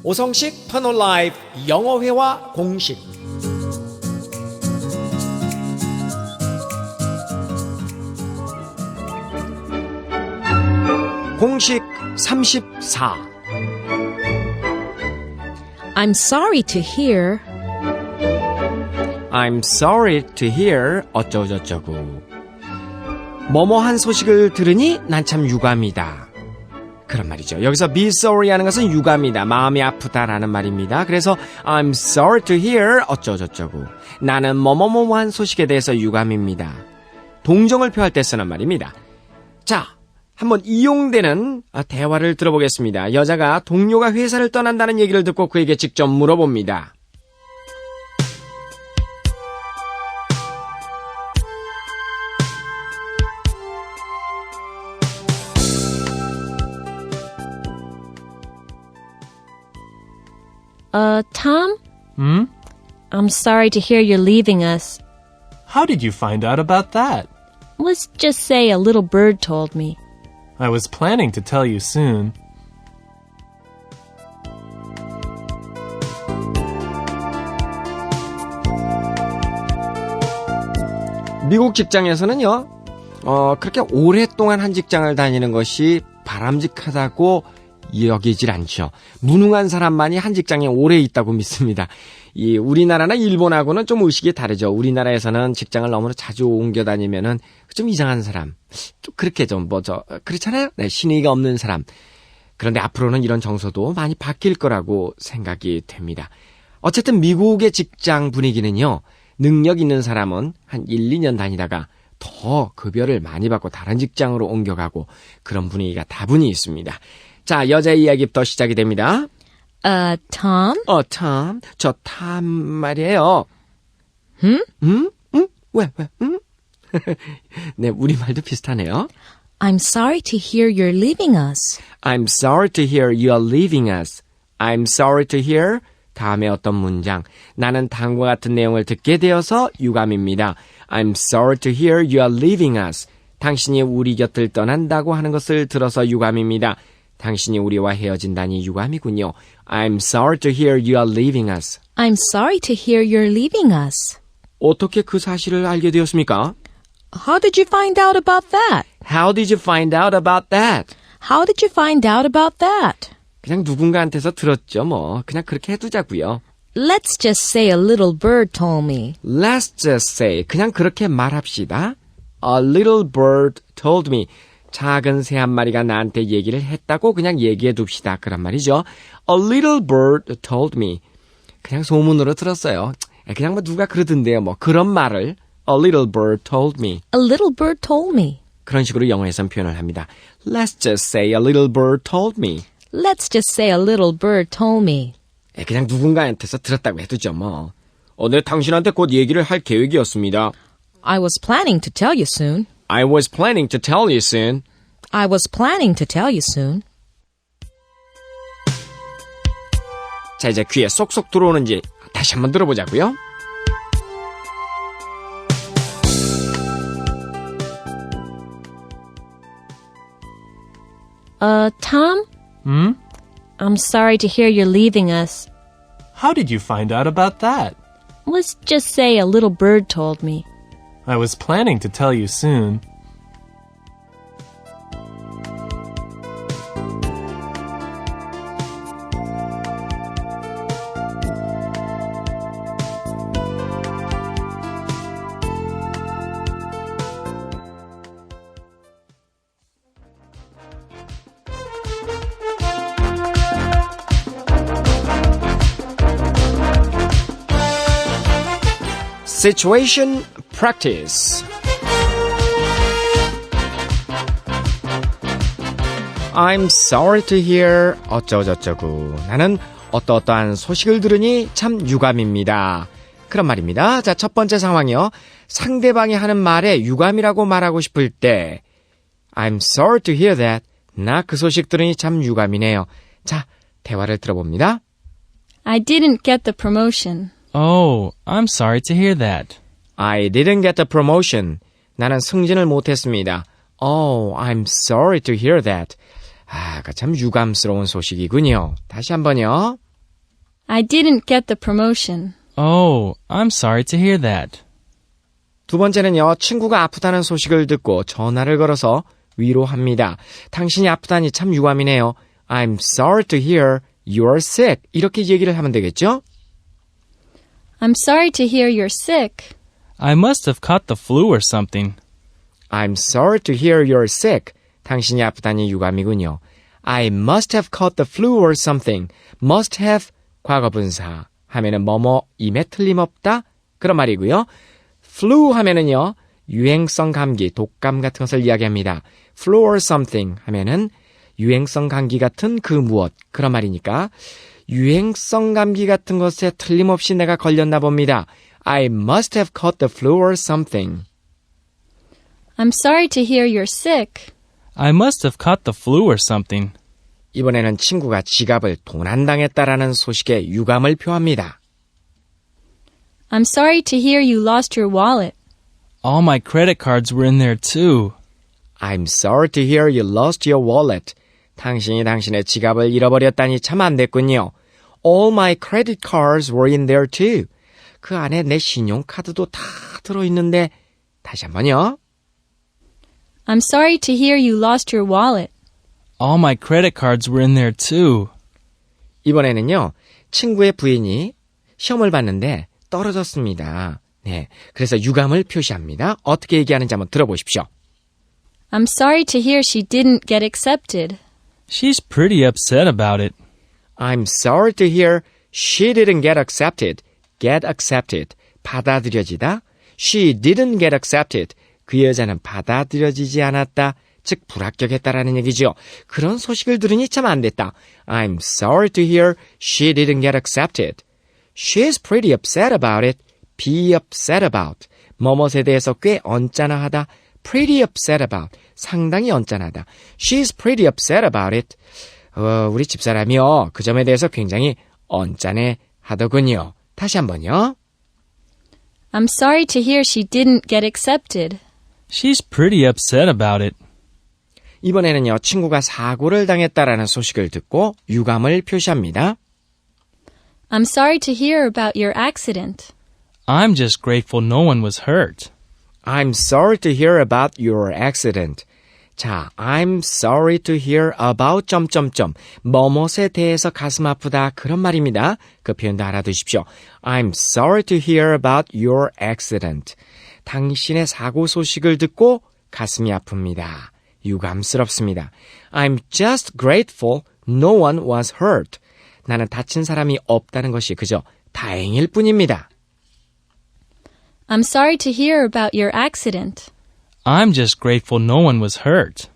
오성식 터널 라이프 영어회화 공식. 공식 34. I'm sorry to hear. I'm sorry to hear 어쩌고저쩌고. 뭐뭐한 소식을 들으니 난 참 유감이다. 그런 말이죠. 여기서 be sorry 하는 것은 유감이다, 마음이 아프다라는 말입니다. 그래서 I'm sorry to hear 어쩌고저쩌고. 나는 뭐뭐뭐한 소식에 대해서 유감입니다. 동정을 표할 때 쓰는 말입니다. 자, 한번 이용되는 대화를 들어보겠습니다. 여자가 동료가 회사를 떠난다는 얘기를 듣고 그에게 직접 물어봅니다. Tom? Hmm? I'm sorry to hear you're leaving us. How did you find out about that? Let's just say a little bird told me. I was planning to tell you soon. 미국 직장에서는요, 그렇게 오랫동안 한 직장을 다니는 것이 바람직하다고 여기질 않죠. 무능한 사람만이 한 직장에 오래 있다고 믿습니다. 이 우리나라나 일본하고는 좀 의식이 다르죠. 우리나라에서는 직장을 너무나 자주 옮겨 다니면은 좀 이상한 사람, 좀 그렇게 좀 그렇잖아요. 네, 신의가 없는 사람. 그런데 앞으로는 이런 정서도 많이 바뀔 거라고 생각이 됩니다. 어쨌든 미국의 직장 분위기는요, 능력 있는 사람은 한 1, 2년 다니다가 더 급여를 많이 받고 다른 직장으로 옮겨가고 그런 분위기가 다분히 있습니다. 자, 여자의 이야기부터 시작이 됩니다. Tom? 탐. 저 탐 말이에요. 왜? 네, 우리말도 비슷하네요. I'm sorry to hear you're leaving us. I'm sorry to hear you are leaving us. I'm sorry to hear. 다음에 어떤 문장. 나는 다음과 같은 내용을 듣게 되어서 유감입니다. I'm sorry to hear you are leaving us. 당신이 우리 곁을 떠난다고 하는 것을 들어서 유감입니다. 당신이 우리와 헤어진다니 유감이군요. I'm sorry to hear you are leaving us. I'm sorry to hear you're leaving us. 어떻게 그 사실을 알게 되었습니까? How did you find out about that? How did you find out about that? How did you find out about that? 그냥 누군가한테서 들었죠, 뭐. 그냥 그렇게 해두자고요. Let's just say a little bird told me. Let's just say, 그냥 그렇게 말합시다. A little bird told me. 작은 새 한 마리가 나한테 얘기를 했다고 그냥 얘기해 둡시다. 그런 말이죠. A little bird told me. 그냥 소문으로 들었어요. 그냥 뭐 누가 그러던데요. 뭐 그런 말을 A little bird told me. A little bird told me. 그런 식으로 영어에선 표현을 합니다. Let's just say a little bird told me. Let's just say a little bird told me. 그냥 누군가한테서 들었다고 해두죠, 뭐. 오늘 당신한테 곧 얘기를 할 계획이었습니다. I was planning to tell you soon. I was planning to tell you soon. I was planning to tell you soon. 자, 이제 귀에 쏙쏙 들어오는지 다시 한번 들어보자고요. Tom? Hmm? I'm sorry to hear you're leaving us. How did you find out about that? Let's just say a little bird told me. I was planning to tell you soon. Situation practice. I'm sorry to hear 어쩌고저쩌고. 나는 어떠어떠한 소식을 들으니 참 유감입니다. 그런 말입니다. 자, 첫 번째 상황이요. 상대방이 하는 말에 유감이라고 말하고 싶을 때 I'm sorry to hear that. 나 그 소식 들으니 참 유감이네요. 자, 대화를 들어봅니다. I didn't get the promotion. Oh, I'm sorry to hear that. I didn't get the promotion. 나는 승진을 못했습니다. Oh, I'm sorry to hear that. 아, 참 유감스러운 소식이군요. 다시 한번요. I didn't get the promotion. Oh, I'm sorry to hear that. 두 번째는요, 친구가 아프다는 소식을 듣고 전화를 걸어서 위로합니다. 당신이 아프다니 참 유감이네요. I'm sorry to hear you're sick. 이렇게 얘기를 하면 되겠죠? I'm sorry to hear you're sick. I must have caught the flu or something. I'm sorry to hear you're sick. 당신이 아프다니 유감이군요. I must have caught the flu or something. must have 과거분사 하면은 뭐뭐임에 틀림없다 그런 말이고요. flu 하면은요 유행성 감기, 독감 같은 것을 이야기합니다. flu or something 하면은 유행성 감기 같은 그 무엇 그런 말이니까 유행성 감기 같은 것에 틀림없이 내가 걸렸나 봅니다. I must have caught the flu or something. I'm sorry to hear you're sick. I must have caught the flu or something. 이번에는 친구가 지갑을 도난당했다라는 소식에 유감을 표합니다. I'm sorry to hear you lost your wallet. All my credit cards were in there too. I'm sorry to hear you lost your wallet. 당신이 당신의 지갑을 잃어버렸다니 참 안 됐군요. All my credit cards were in there too. 그 안에 내 신용카드도 다 들어있는데 다시 한번요. I'm sorry to hear you lost your wallet. All my credit cards were in there too. 이번에는요. 친구의 부인이 시험을 봤는데 떨어졌습니다. 네, 그래서 유감을 표시합니다. 어떻게 얘기하는지 한번 들어보십시오. I'm sorry to hear she didn't get accepted. She's pretty upset about it. I'm sorry to hear she didn't get accepted. Get accepted. 받아들여지다. She didn't get accepted. 그 여자는 받아들여지지 않았다. 즉 불합격했다라는 얘기죠. 그런 소식을 들으니 참 안 됐다. I'm sorry to hear she didn't get accepted. She's pretty upset about it. Be upset about. 뭐뭇에 대해서 꽤 언짢아하다. Pretty upset about. 상당히 언짢아하다. She's pretty upset about it. 우리 집사람이요. 그 점에 대해서 굉장히 언짢아 하더군요. 다시 한번요. I'm sorry to hear she didn't get accepted. She's pretty upset about it. 이번에는요. 친구가 사고를 당했다라는 소식을 듣고 유감을 표시합니다. I'm sorry to hear about your accident. I'm just grateful no one was hurt. I'm sorry to hear about your accident. 자, I'm sorry to hear about 점점점. 뭐뭇에 대해서 가슴 아프다 그런 말입니다. 그 표현도 알아두십시오. I'm sorry to hear about your accident. 당신의 사고 소식을 듣고 가슴이 아픕니다. 유감스럽습니다. I'm just grateful no one was hurt. 나는 다친 사람이 없다는 것이 그저 다행일 뿐입니다. I'm sorry to hear about your accident. I'm just grateful no one was hurt.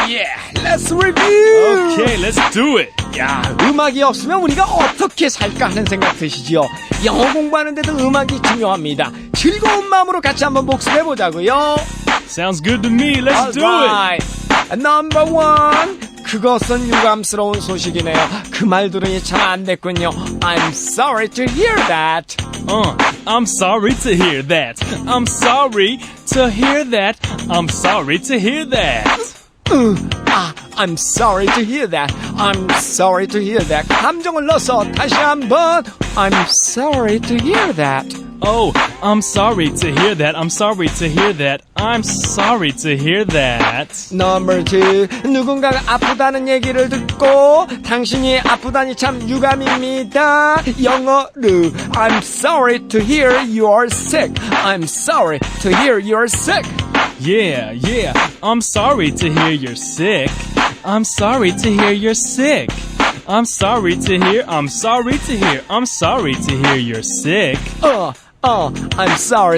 Yeah, let's review! Okay, let's do it. 야, 음악이 없으면 우리가 어떻게 살까 하는 생각 드시지요? 영어 공부하는데도 음악이 중요합니다. 즐거운 마음으로 같이 한번 복습해보자고요. Sounds good to me. Let's do it. Alright. Number one. 그것은 유감스러운 소식이네요. 그 말 들으니 참 안 됐군요. I'm sorry to hear that. I'm sorry to hear that. I'm sorry to hear that. I'm sorry to hear that. I'm sorry to hear that. I'm sorry to hear that. 감정을 넣어서 다시 한번. I'm sorry to hear that. Oh, I'm sorry to hear that. I'm sorry to hear that. I'm sorry to hear that. Number two. 누군가가 아프다는 얘기를 듣고 당신이 아프다니 참 유감입니다. 영어로 I'm sorry to hear you're sick. I'm sorry to hear you're sick. Yeah. I'm sorry to hear you're sick. I'm sorry to hear you're sick. I'm sorry to hear you're sick. I'm sorry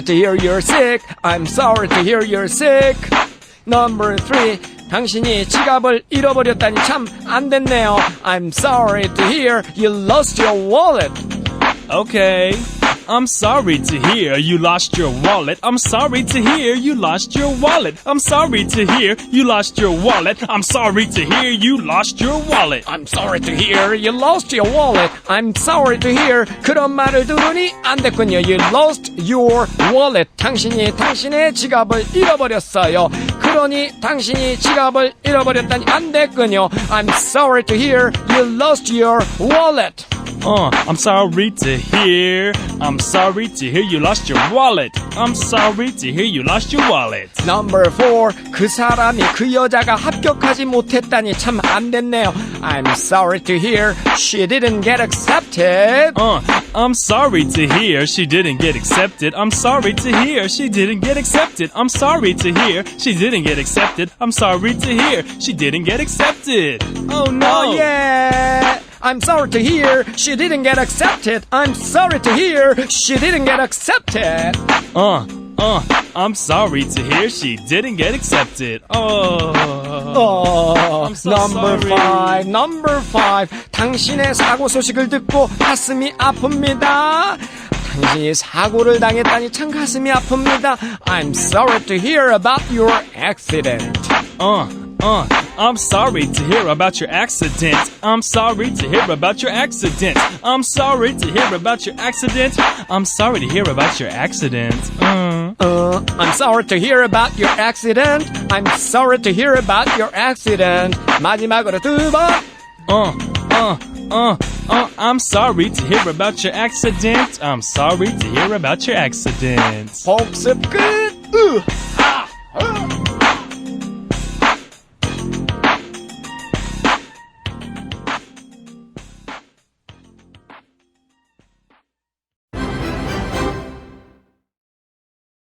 to hear you're sick. I'm sorry to hear you're sick. Number three. 당신이 지갑을 잃어버렸다니 참 안 됐네요. I'm sorry to hear you lost your wallet. Okay. I'm sorry to hear you lost your wallet. I'm sorry to hear you lost your wallet. I'm sorry to hear you lost your wallet. I'm sorry to hear you lost your wallet. I'm sorry to hear you lost your wallet. I'm sorry to hear 그런 말을 들으니 안 됐군요. You lost your wallet. 당신이 당신의 지갑을 잃어버렸어요. 그러니 당신이 지갑을 잃어버렸다니 안 됐군요. I'm sorry to hear you lost your wallet. I'm sorry to hear. I'm sorry to hear you lost your wallet. I'm sorry to hear you lost your wallet. Number 4. 그 사람이 그 여자가 합격하지 못했다니 참 안 됐네요. I'm sorry to hear she didn't get accepted. I'm sorry to hear she didn't get accepted. I'm sorry to hear she didn't get accepted. I'm sorry to hear she didn't get accepted. I'm sorry to hear she didn't get accepted. Oh no. Oh yeah. I'm sorry to hear she didn't get accepted. I'm sorry to hear she didn't get accepted. I'm sorry to hear she didn't get accepted. I'm so number sorry. 5. Number 5. 당신의 사고 소식을 듣고 가슴이 아픕니다. 당신이 사고를 당했다니 참 가슴이 아픕니다. I'm sorry to hear about your accident. I'm sorry to hear about your accident. I'm sorry to hear about your accident. I'm sorry to hear about your accident. I'm sorry to hear about your accident. I'm sorry to hear about your accident. I'm sorry to hear about your accident. 마지막으로 두 번. I'm sorry to hear about your accident. I'm sorry to hear about your accident. 복습 끝.